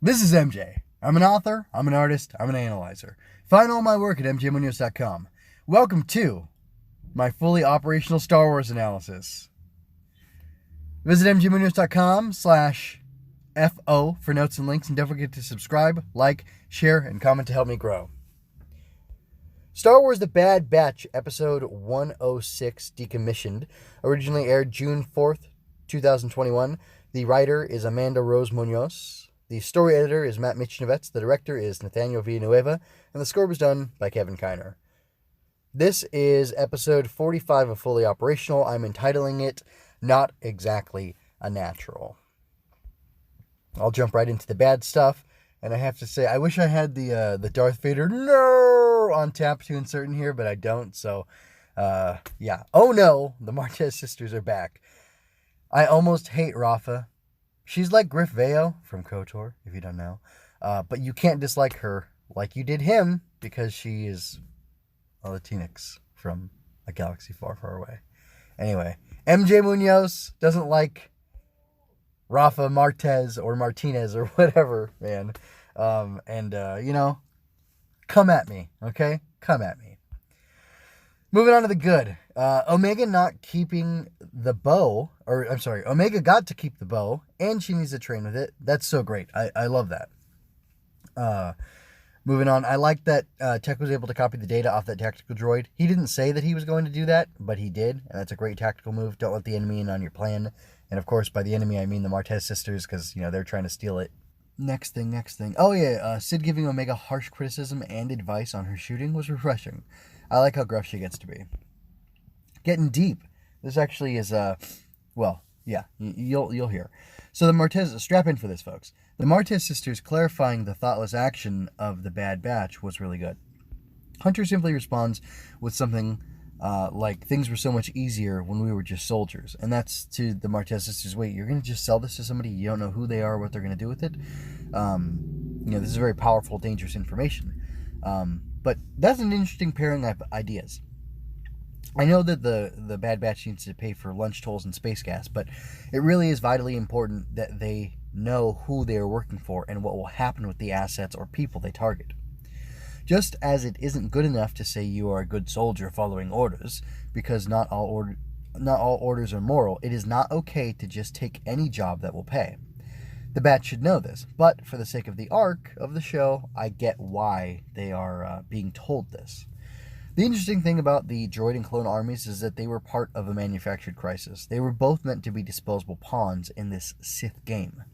This is MJ. I'm an author, I'm an artist, I'm an analyzer. Find all my work at mjmuñoz.com. Welcome to my fully operational Star Wars analysis. Visit mjmuñoz.com/FO for notes and links, and don't forget to subscribe, like, share, and comment to help me grow. Star Wars The Bad Batch, Episode 106, Decommissioned, originally aired June 4th, 2021. The writer is Amanda Rose Muñoz. The story editor is Matt Michnovetz. The director is Nathaniel Villanueva. And the score was done by Kevin Kiner. This is episode 45 of Fully Operational. I'm entitling it Not Exactly a Natural. I'll jump right into the bad stuff. And I have to say, I wish I had the Darth Vader no on tap to insert in here, but I don't. So, yeah. Oh no, the Martez sisters are back. I almost hate Rafa. She's like Griff Veo from KOTOR, if you don't know. But you can't dislike her like you did him, because she is a Latinx from a galaxy far, far away. Anyway, MJ Muñoz doesn't like Rafa Martez or Martinez or whatever, man. Come at me, okay? Come at me. Moving on to the good. Omega not keeping the bow, Omega got to keep the bow, and she needs to train with it. That's so great. I love that. Moving on, I like that Tech was able to copy the data off that tactical droid. He didn't say that he was going to do that, but he did, and that's a great tactical move. Don't let the enemy in on your plan. And of course, by the enemy, I mean the Martez sisters, because, they're trying to steal it. Next thing. Oh yeah, Sid giving Omega harsh criticism and advice on her shooting was refreshing. I like how gruff she gets to be. Getting deep. This actually is, you'll hear. So the Martez, strap in for this, folks. The Martez sisters clarifying the thoughtless action of the Bad Batch was really good. Hunter simply responds with something like, things were so much easier when we were just soldiers. And that's to the Martez sisters, wait, you're going to just sell this to somebody, you don't know who they are, what they're going to do with it? This is very powerful, dangerous information. But that's an interesting pairing of ideas. I know that the Bad Batch needs to pay for lunch tolls and space gas, but it really is vitally important that they know who they are working for and what will happen with the assets or people they target. Just as it isn't good enough to say you are a good soldier following orders, because not all orders are moral, it is not okay to just take any job that will pay. The Bat should know this, but for the sake of the arc of the show, I get why they are being told this. The interesting thing about the droid and clone armies is that they were part of a manufactured crisis. They were both meant to be disposable pawns in this Sith game.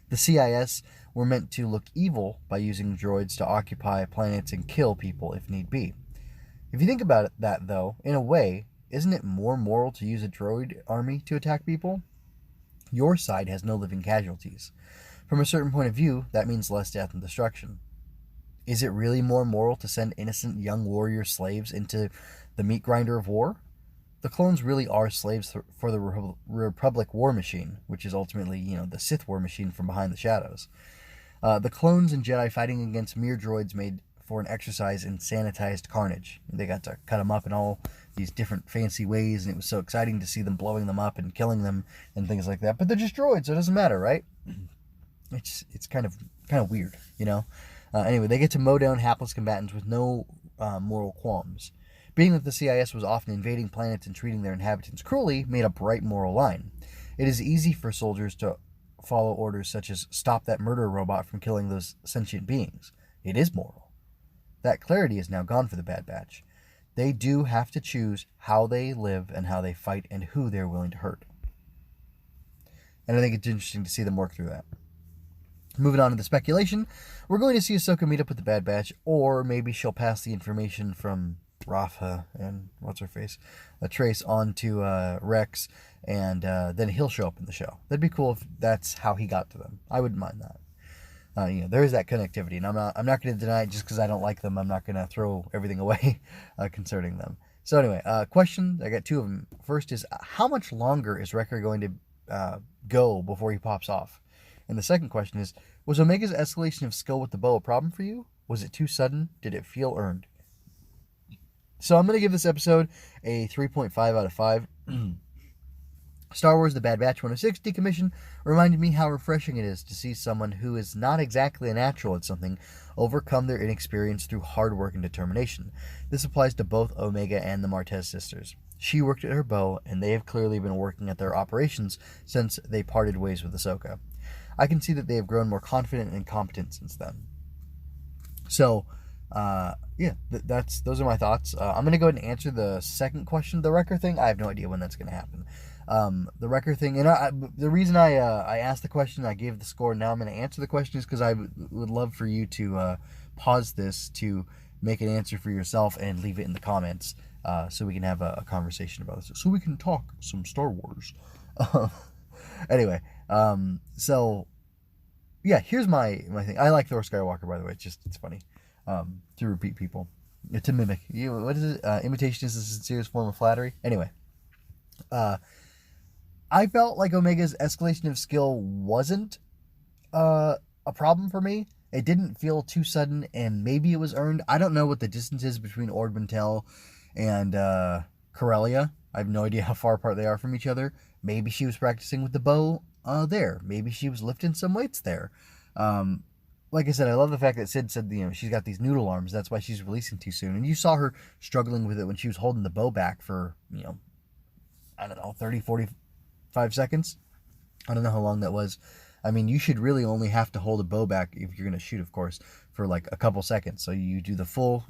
The CIS were meant to look evil by using droids to occupy planets and kill people if need be. If you think about that, though, in a way, isn't it more moral to use a droid army to attack people? Your side has no living casualties. From a certain point of view, that means less death and destruction. Is it really more moral to send innocent young warrior slaves into the meat grinder of war? The clones really are slaves for the Republic war machine, which is ultimately, the Sith war machine from behind the shadows. The clones and Jedi fighting against mere droids made for an exercise in sanitized carnage. They got to cut them up in all these different fancy ways, and it was so exciting to see them blowing them up and killing them and things like that. But they're just droids, so it doesn't matter, right? It's kind of weird, Anyway, they get to mow down hapless combatants with no moral qualms. Being that the CIS was often invading planets and treating their inhabitants cruelly made a bright moral line. It is easy for soldiers to follow orders such as stop that murder robot from killing those sentient beings. It is moral. That clarity is now gone for the Bad Batch. They do have to choose how they live and how they fight and who they're willing to hurt. And I think it's interesting to see them work through that. Moving on to the speculation, we're going to see Ahsoka meet up with the Bad Batch, or maybe she'll pass the information from Rafa and Trace on to Rex, and then he'll show up in the show. That'd be cool if that's how he got to them. I wouldn't mind that. There is that connectivity, and I'm not going to deny it just because I don't like them. I'm not going to throw everything away concerning them. So anyway, question. I got two of them. First is, how much longer is Wrecker going to go before he pops off? And the second question is, was Omega's escalation of skill with the bow a problem for you? Was it too sudden? Did it feel earned? So I'm going to give this episode a 3.5 out of 5. Star Wars The Bad Batch 106 Decommissioned reminded me how refreshing it is to see someone who is not exactly a natural at something overcome their inexperience through hard work and determination. This applies to both Omega and the Martez sisters. She worked at her bow, and they have clearly been working at their operations since they parted ways with Ahsoka. I can see that they have grown more confident and competent since then. So, those are my thoughts. I'm going to go ahead and answer the second question, the Wrecker thing. I have no idea when that's going to happen. The Wrecker thing, and the reason I asked the question, I gave the score, now I'm going to answer the question, is because I would love for you to pause this to make an answer for yourself and leave it in the comments, so we can have a conversation about this, so we can talk some Star Wars. Anyway, so yeah, here's my thing. I like Thor Skywalker, by the way. It's funny to repeat people, to mimic. What is it? Imitation is the sincerest form of flattery. Anyway, I felt like Omega's escalation of skill wasn't a problem for me. It didn't feel too sudden, and maybe it was earned. I don't know what the distance is between Ord Mantell and Corellia. I have no idea how far apart they are from each other. Maybe she was practicing with the bow there. Maybe she was lifting some weights there. Like I said, I love the fact that Sid said, she's got these noodle arms. That's why she's releasing too soon. And you saw her struggling with it when she was holding the bow back for, I don't know, 30, 45 seconds. I don't know how long that was. I mean, you should really only have to hold a bow back, if you're going to shoot, of course, for like a couple seconds. So you do the full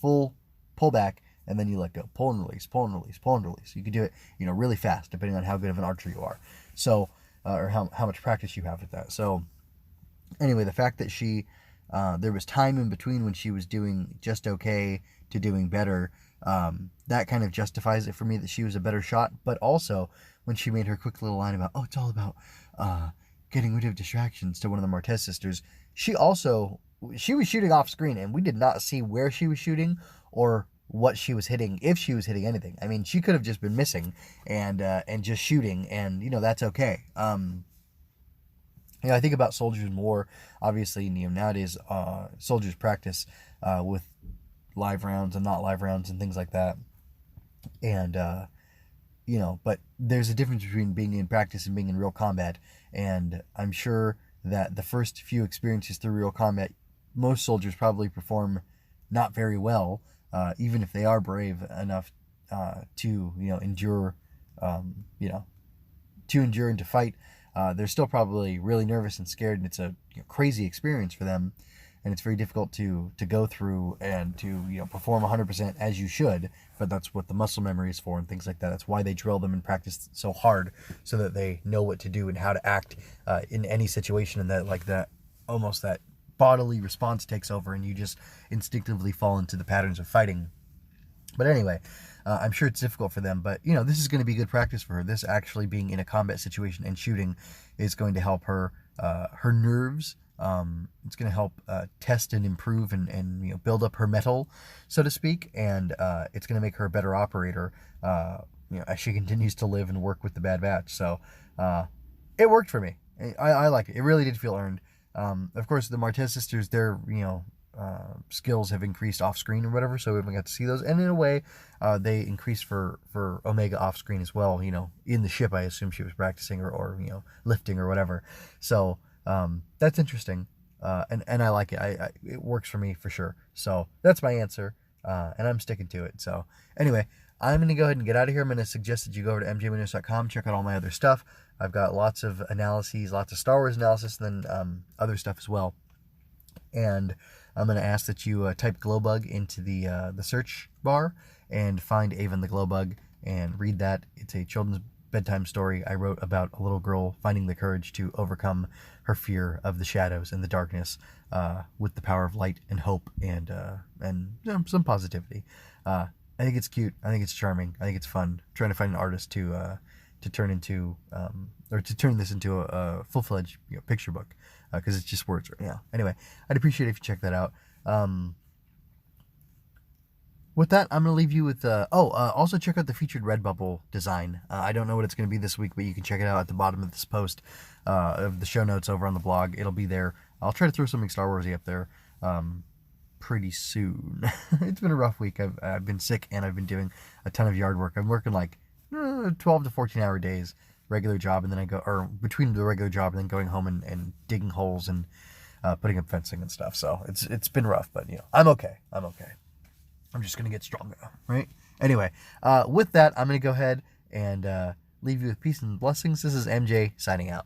pull back, and then you let go. Pull and release, pull and release, pull and release. You can do it, really fast, depending on how good of an archer you are. So, or how much practice you have with that. So, anyway, the fact that there was time in between when she was doing just okay to doing better, that kind of justifies it for me that she was a better shot. But also, when she made her quick little line about, it's all about getting rid of distractions to one of the Martez sisters, she was shooting off screen, and we did not see where she was shooting or what she was hitting, if she was hitting anything. I mean, she could have just been missing and just shooting, and that's okay. I think about soldiers more. Obviously, nowadays, soldiers practice with live rounds and not live rounds and things like that. And, but there's a difference between being in practice and being in real combat. And I'm sure that the first few experiences through real combat, most soldiers probably perform not very well, even if they are brave enough to, endure, to endure and to fight. They're still probably really nervous and scared, and it's a crazy experience for them, and it's very difficult to go through and to perform 100% as you should. But that's what the muscle memory is for and things like that. That's why they drill them and practice so hard, so that they know what to do and how to act in any situation, and that almost that bodily response takes over, and you just instinctively fall into the patterns of fighting. But anyway, I'm sure it's difficult for them, but this is going to be good practice for her. This actually being in a combat situation and shooting is going to help her nerves. It's going to help test and improve and build up her mettle, so to speak, and it's going to make her a better operator as she continues to live and work with the Bad Batch. So it worked for me. I liked it. It really did feel earned. Of course, the Martez sisters, their skills have increased off screen or whatever, so we haven't got to see those. And in a way, they increased for Omega off screen as well. In the ship, I assume she was practicing or lifting or whatever. So that's interesting, and I like it. It works for me for sure. So that's my answer, and I'm sticking to it. So anyway, I'm going to go ahead and get out of here. I'm going to suggest that you go over to mjmuñoz.com, check out all my other stuff. I've got lots of analyses, lots of Star Wars analysis, and then other stuff as well. And I'm going to ask that you type Glowbug into the search bar and find Avon the Glowbug and read that. It's a children's bedtime story I wrote about a little girl finding the courage to overcome her fear of the shadows and the darkness with the power of light and hope and some positivity. I think it's cute. I think it's charming. I think it's fun. I'm trying to find an artist to turn into or to turn this into a full-fledged picture book, because it's just words right now. Anyway, I'd appreciate it if you check that out. With that, I'm going to leave you with... also check out the featured Redbubble design. I don't know what it's going to be this week, but you can check it out at the bottom of this post of the show notes over on the blog. It'll be there. I'll try to throw something Star Warsy up there pretty soon. It's been a rough week. I've been sick, and I've been doing a ton of yard work. I'm working like 12 to 14 hour days, regular job, and then I go, or between the regular job and then going home and digging holes and putting up fencing and stuff. So it's been rough, but I'm okay. I'm just gonna get stronger, right? Anyway, with that, I'm gonna go ahead and leave you with peace and blessings. This is MJ signing out.